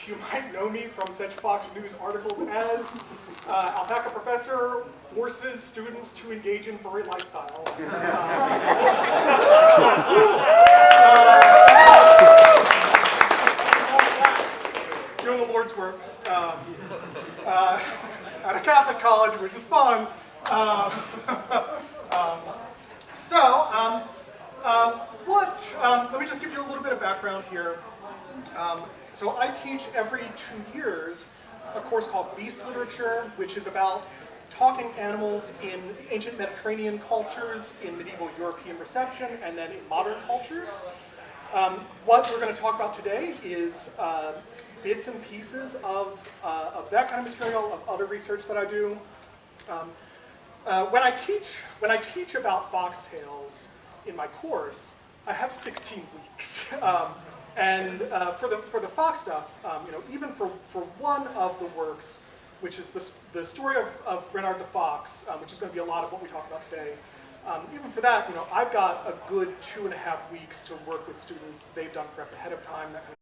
you might know me from such Fox News articles as Alpaca Professor forces students to engage in furry lifestyle. Doing the Lord's work at a Catholic college, which is fun. Let me just give you a little bit of background here. So I teach every 2 years a course called Beast Literature, which is about talking animals in ancient Mediterranean cultures, in medieval European reception, and then in modern cultures. What we're going to talk about today is bits and pieces of that kind of material, of other research that I do. When I teach about foxtails in my course, I have 16 weeks. For the fox stuff, even for one of the works, which is the story of Renard the Fox, which is going to be a lot of what we talk about today, even for that, I've got a good 2.5 weeks to work with students. They've done prep ahead of time, that kind of